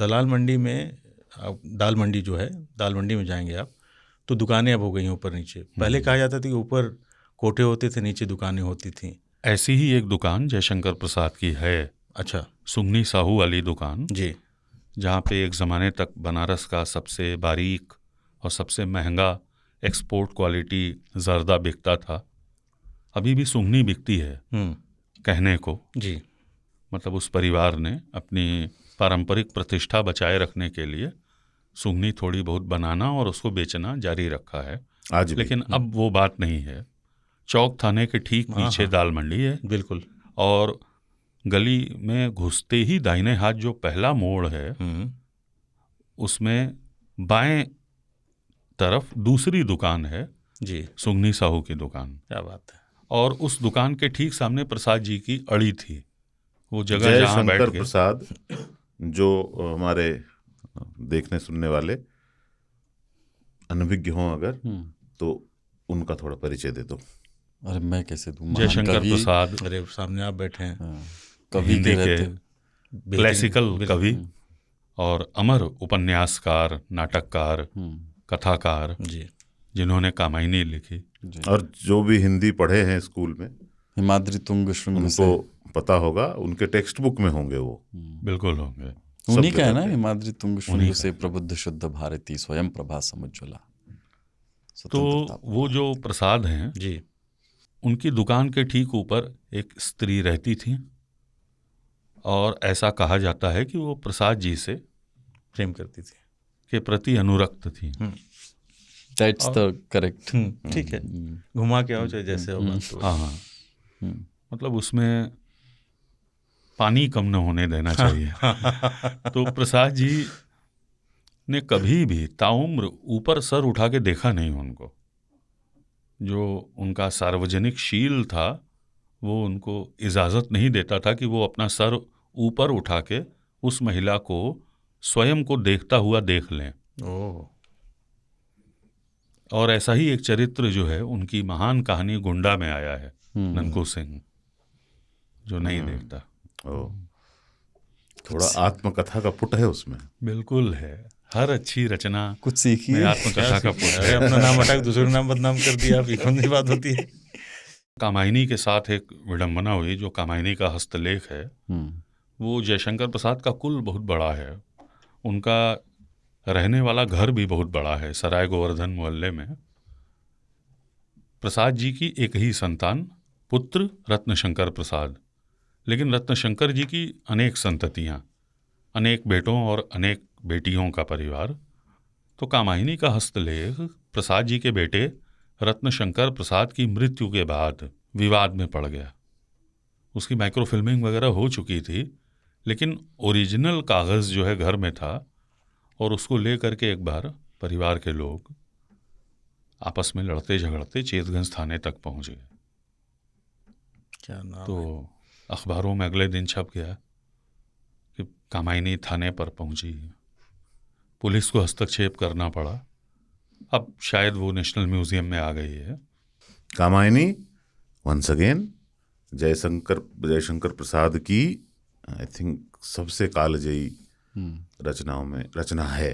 दलाल मंडी में आप दाल मंडी जो है, दाल मंडी में जाएंगे आप तो दुकानें अब हो गई हैं ऊपर नीचे। पहले कहा जाता था कि ऊपर कोठे होते थे, नीचे दुकानें होती थीं। ऐसी ही एक दुकान जयशंकर प्रसाद की है। अच्छा सुगनी साहू वाली दुकान जी। जहाँ पे एक ज़माने तक बनारस का सबसे बारीक और सबसे महंगा एक्सपोर्ट क्वालिटी जर्दा बिकता था। अभी भी सुगनी बिकती है कहने को जी। मतलब उस परिवार ने अपनी पारंपरिक प्रतिष्ठा बचाए रखने के लिए सुगनी थोड़ी बहुत बनाना और उसको बेचना जारी रखा है आज भी। लेकिन अब वो बात नहीं है। चौक थाने के ठीक पीछे दाल मंडी है बिल्कुल। और गली में घुसते ही दाहिने हाथ जो पहला मोड़ है उसमें बाएं तरफ दूसरी दुकान है जी, सुगनी साहू की दुकान। क्या बात है। और उस दुकान के ठीक सामने प्रसाद जी की अड़ी थी, वो जगह जहाँ बैठ जयशंकर के प्रसाद, जो हमारे देखने सुनने वाले अनभिज्ञ हों अगर तो उनका थोड़ा परिचय दे दो। अरे मैं कैसे दूं। जयशंकर प्रसाद अरे सामने आप बैठे हैं, कवि हिंदी के बेहतरीन क्लासिकल कवि और अमर उपन्यासकार, नाटककार, कथाकार जी। जिन्होंने कामायनी लिखी। और जो भी हिंदी पढ़े हैं स्कूल में हिमाद्री तुंग श्रृंग उनको पता होगा, उनके टेक्स्ट बुक में होंगे वो। बिल्कुल होंगे। उन्हीं का है ना हिमाद्री तुंग श्रृंग से प्रबुद्ध शुद्ध भारती स्वयं प्रभा समुज्ज्वला। तो वो जो प्रसाद हैं जी, उनकी दुकान के ठीक ऊपर एक स्त्री रहती थी और ऐसा कहा जाता है कि वो प्रसाद जी से प्रेम करती थी, के प्रति अनुरक्त थी। That's the correct. ठीक है, घुमा के आओ चाहे जैसे होगा। तो हाँ मतलब उसमें पानी कम न होने देना चाहिए। तो प्रसाद जी ने कभी भी ताउम्र ऊपर सर उठा के देखा नहीं उनको। जो उनका सार्वजनिक शील था वो उनको इजाज़त नहीं देता था कि वो अपना सर ऊपर उठा के उस महिला को स्वयं को देखता हुआ देख लें। ओह। और ऐसा ही एक चरित्र जो है उनकी महान कहानी गुंडा में आया है, ननकू सिंह जो नहीं देखता। थोड़ा आत्मकथा का पुट है उसमें। बिल्कुल है, हर अच्छी रचना कुछ सीखिए। आत्मकथा का पुट अरे है। अपना नाम हटा के दूसरे नाम बदनाम कर दिया, आप, ये कौन सी बात होती है। कामायनी के साथ एक विडंबना हुई। जो कामायनी का हस्तलेख है वो जयशंकर प्रसाद का कुल बहुत बड़ा है। उनका रहने वाला घर भी बहुत बड़ा है सराय गोवर्धन मोहल्ले में। प्रसाद जी की एक ही संतान पुत्र रत्नशंकर प्रसाद, लेकिन रत्नशंकर जी की अनेक संततियाँ, अनेक बेटों और अनेक बेटियों का परिवार। तो कामायनी का हस्तलेख प्रसाद जी के बेटे रत्नशंकर प्रसाद की मृत्यु के बाद विवाद में पड़ गया। उसकी माइक्रोफिल्मिंग वगैरह हो चुकी थी, लेकिन ओरिजिनल कागज़ जो है घर में था और उसको ले करके एक बार परिवार के लोग आपस में लड़ते झगड़ते चेतगंज थाने तक पहुंच गए। क्या नाम तो अखबारों में अगले दिन छप गया कि कामायनी थाने पर पहुंची। पुलिस को हस्तक्षेप करना पड़ा। अब शायद वो नेशनल म्यूजियम में आ गई है। कामायनी वंस अगेन जयशंकर प्रसाद की आई थिंक सबसे कालजयी रचनाओं में रचना है।